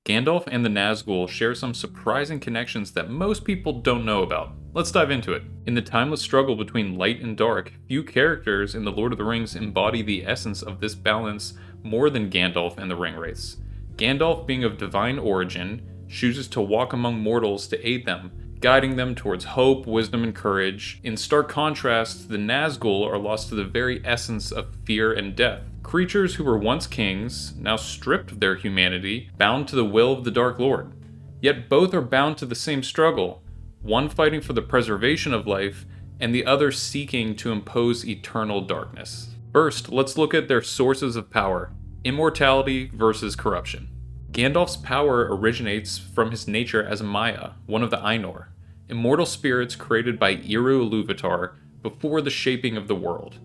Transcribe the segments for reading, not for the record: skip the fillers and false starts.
Gandalf and the Nazgûl share some surprising connections that most people don't know about. Let's dive into it. In the timeless struggle between light and dark, few characters in The Lord of the Rings embody the essence of this balance more than Gandalf and the Ringwraiths. Gandalf, being of divine origin, chooses to walk among mortals to aid them, guiding them towards hope, wisdom, and courage. In stark contrast, the Nazgûl are lost to the very essence of fear and death. Creatures who were once kings, now stripped of their humanity, bound to the will of the Dark Lord. Yet both are bound to the same struggle, one fighting for the preservation of life, and the other seeking to impose eternal darkness. First, let's look at their sources of power: immortality versus corruption. Gandalf's power originates from his nature as Maya, one of the Ainur, immortal spirits created by Eru Ilúvatar before the shaping of the world.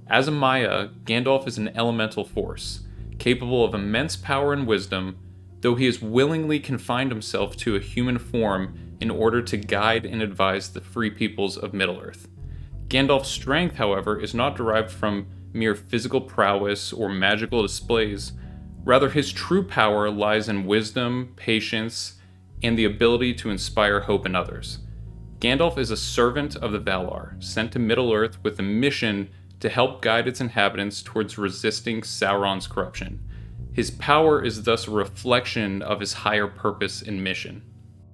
As a Maya, Gandalf is an elemental force, capable of immense power and wisdom, though he has willingly confined himself to a human form in order to guide and advise the free peoples of Middle-earth. Gandalf's strength, however, is not derived from mere physical prowess or magical displays. Rather, his true power lies in wisdom, patience, and the ability to inspire hope in others. Gandalf is a servant of the Valar, sent to Middle-earth with a mission to help guide its inhabitants towards resisting Sauron's corruption. His power is thus a reflection of his higher purpose and mission.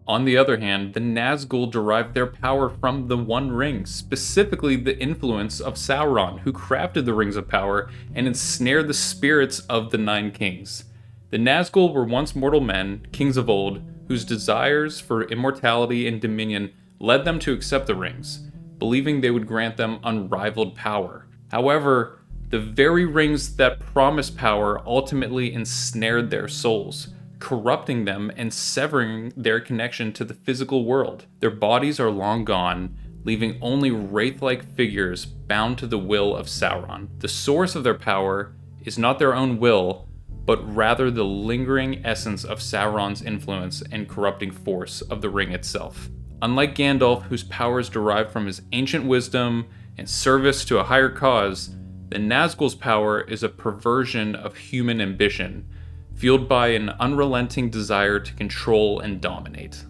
On the other hand, the Nazgûl derive their power from the One Ring, specifically the influence of Sauron, who crafted the Rings of Power and ensnared the spirits of the Nine Kings. The Nazgûl were once mortal men, kings of old, whose desires for immortality and dominion led them to accept the rings, believing they would grant them unrivaled power. However, the very rings that promised power ultimately ensnared their souls, corrupting them and severing their connection to the physical world. Their bodies are long gone, leaving only wraith-like figures bound to the will of Sauron. The source of their power is not their own will, but rather the lingering essence of Sauron's influence and corrupting force of the ring itself. Unlike Gandalf, whose powers derive from his ancient wisdom and service to a higher cause, the Nazgûl's power is a perversion of human ambition, fueled by an unrelenting desire to control and dominate.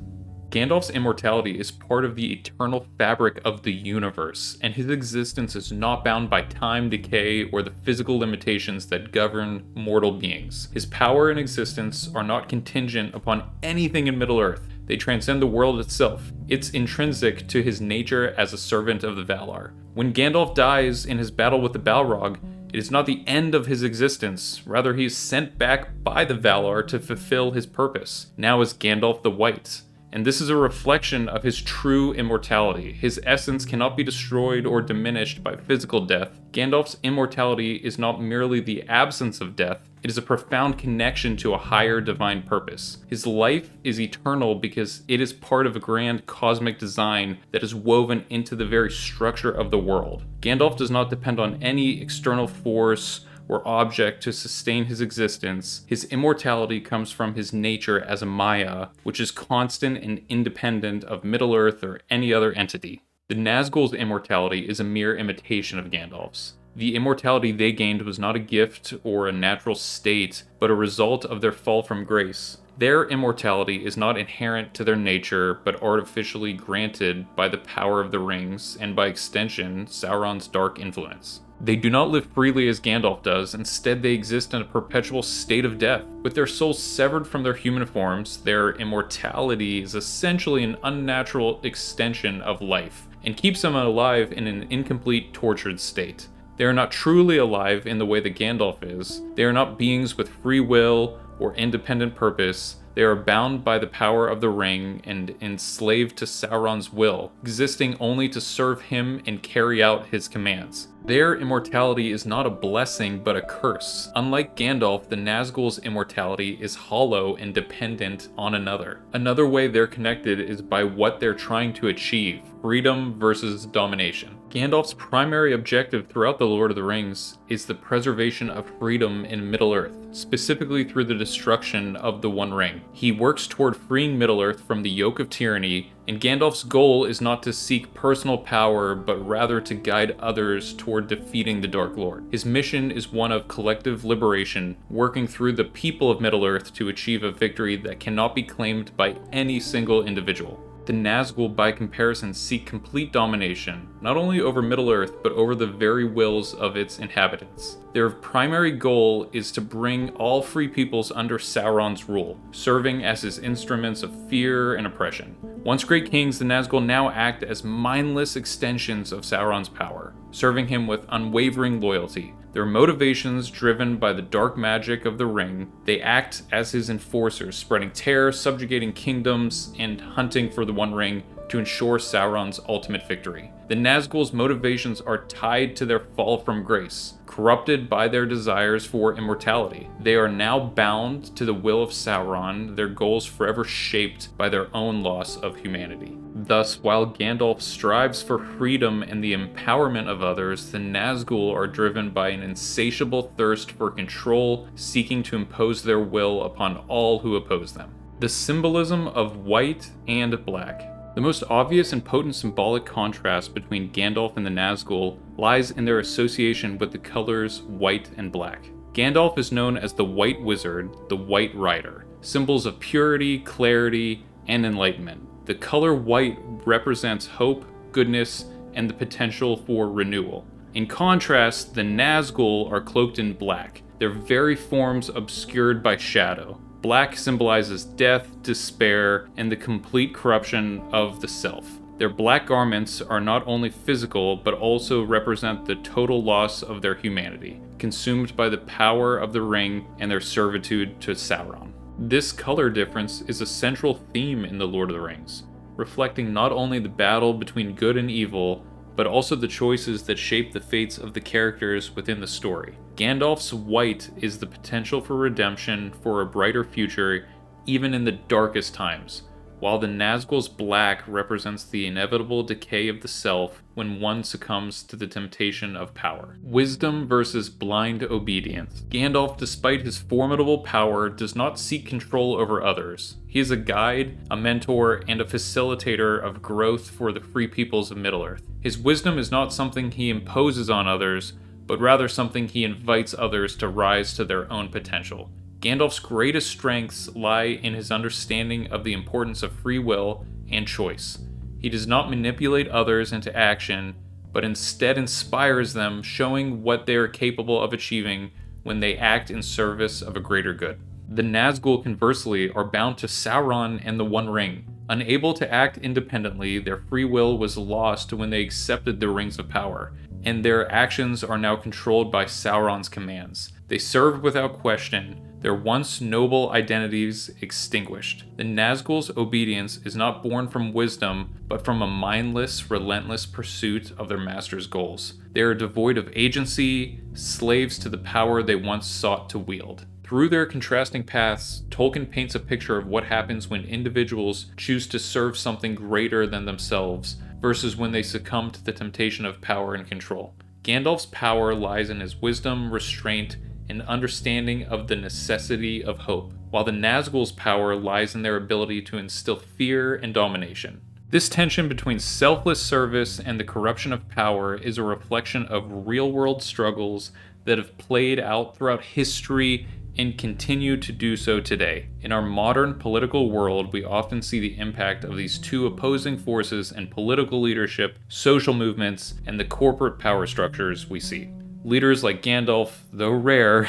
Gandalf's immortality is part of the eternal fabric of the universe, and his existence is not bound by time, decay, or the physical limitations that govern mortal beings. His power and existence are not contingent upon anything in Middle-earth. They transcend the world itself. It's intrinsic to his nature as a servant of the Valar. When Gandalf dies in his battle with the Balrog, it is not the end of his existence. Rather, he is sent back by the Valar to fulfill his purpose, now as Gandalf the White. And this is a reflection of his true immortality. His essence cannot be destroyed or diminished by physical death. Gandalf's immortality is not merely the absence of death, it is a profound connection to a higher divine purpose. His life is eternal because it is part of a grand cosmic design that is woven into the very structure of the world. Gandalf does not depend on any external force or object to sustain his existence. His immortality comes from his nature as a Maya, which is constant and independent of Middle-earth or any other entity. The Nazgûl's immortality is a mere imitation of Gandalf's. The immortality they gained was not a gift or a natural state, but a result of their fall from grace. Their immortality is not inherent to their nature, but artificially granted by the power of the rings, and by extension, Sauron's dark influence. They do not live freely as Gandalf does, instead they exist in a perpetual state of death. With their souls severed from their human forms, their immortality is essentially an unnatural extension of life, and keeps them alive in an incomplete, tortured state. They are not truly alive in the way that Gandalf is. They are not beings with free will or independent purpose. They are bound by the power of the ring and enslaved to Sauron's will, existing only to serve him and carry out his commands. Their immortality is not a blessing but a curse. Unlike Gandalf, the Nazgûl's immortality is hollow and dependent on another. Another way they're connected is by what they're trying to achieve: freedom versus domination. Gandalf's primary objective throughout The Lord of the Rings is the preservation of freedom in Middle-earth, specifically through the destruction of the One Ring. He works toward freeing Middle-earth from the yoke of tyranny, and Gandalf's goal is not to seek personal power, but rather to guide others toward defeating the Dark Lord. His mission is one of collective liberation, working through the people of Middle-earth to achieve a victory that cannot be claimed by any single individual. The Nazgûl, by comparison, seek complete domination, not only over Middle-earth, but over the very wills of its inhabitants. Their primary goal is to bring all free peoples under Sauron's rule, serving as his instruments of fear and oppression. Once great kings, the Nazgûl now act as mindless extensions of Sauron's power, serving him with unwavering loyalty. Their motivations driven by the dark magic of the ring, they act as his enforcers, spreading terror, subjugating kingdoms, and hunting for the One Ring to ensure Sauron's ultimate victory. The Nazgûl's motivations are tied to their fall from grace, corrupted by their desires for immortality. They are now bound to the will of Sauron, their goals forever shaped by their own loss of humanity. Thus, while Gandalf strives for freedom and the empowerment of others, the Nazgûl are driven by an insatiable thirst for control, seeking to impose their will upon all who oppose them. The symbolism of white and black. The most obvious and potent symbolic contrast between Gandalf and the Nazgûl lies in their association with the colors white and black. Gandalf is known as the White Wizard, the White Rider, symbols of purity, clarity, and enlightenment. The color white represents hope, goodness, and the potential for renewal. In contrast, the Nazgûl are cloaked in black, their very forms obscured by shadow. Black symbolizes death, despair, and the complete corruption of the self. Their black garments are not only physical, but also represent the total loss of their humanity, consumed by the power of the ring and their servitude to Sauron. This color difference is a central theme in The Lord of the Rings, reflecting not only the battle between good and evil, but also the choices that shape the fates of the characters within the story. Gandalf's white is the potential for redemption, for a brighter future, even in the darkest times, while the Nazgûl's black represents the inevitable decay of the self when one succumbs to the temptation of power. Wisdom versus blind obedience. Gandalf, despite his formidable power, does not seek control over others. He is a guide, a mentor, and a facilitator of growth for the free peoples of Middle-earth. His wisdom is not something he imposes on others, but rather something he invites others to rise to their own potential. Gandalf's greatest strengths lie in his understanding of the importance of free will and choice. He does not manipulate others into action, but instead inspires them, showing what they are capable of achieving when they act in service of a greater good. The Nazgûl, conversely, are bound to Sauron and the One Ring. Unable to act independently, their free will was lost when they accepted the Rings of Power, and their actions are now controlled by Sauron's commands. They serve without question, their once noble identities extinguished. The Nazgûl's obedience is not born from wisdom, but from a mindless, relentless pursuit of their master's goals. They are devoid of agency, slaves to the power they once sought to wield. Through their contrasting paths, Tolkien paints a picture of what happens when individuals choose to serve something greater than themselves, versus when they succumb to the temptation of power and control. Gandalf's power lies in his wisdom, restraint, and understanding of the necessity of hope, while the Nazgûl's power lies in their ability to instill fear and domination. This tension between selfless service and the corruption of power is a reflection of real-world struggles that have played out throughout history and continue to do so today. In our modern political world, we often see the impact of these two opposing forces in political leadership, social movements, and the corporate power structures we see. Leaders like Gandalf, though rare,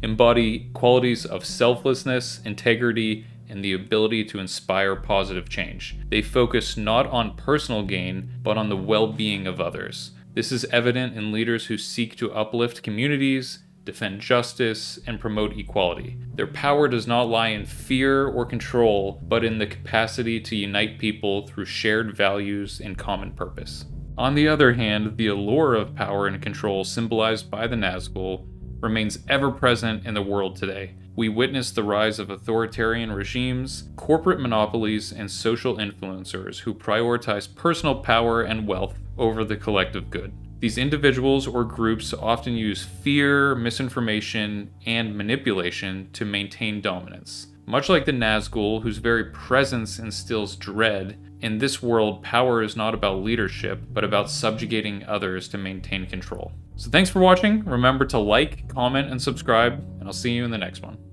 embody qualities of selflessness, integrity, and the ability to inspire positive change. They focus not on personal gain, but on the well-being of others. This is evident in leaders who seek to uplift communities, defend justice, and promote equality. Their power does not lie in fear or control, but in the capacity to unite people through shared values and common purpose. On the other hand, the allure of power and control symbolized by the Nazgûl remains ever present in the world today. We witness the rise of authoritarian regimes, corporate monopolies, and social influencers who prioritize personal power and wealth over the collective good. These individuals or groups often use fear, misinformation, and manipulation to maintain dominance. Much like the Nazgûl, whose very presence instills dread, in this world, power is not about leadership, but about subjugating others to maintain control. So thanks for watching. Remember to like, comment, and subscribe, and I'll see you in the next one.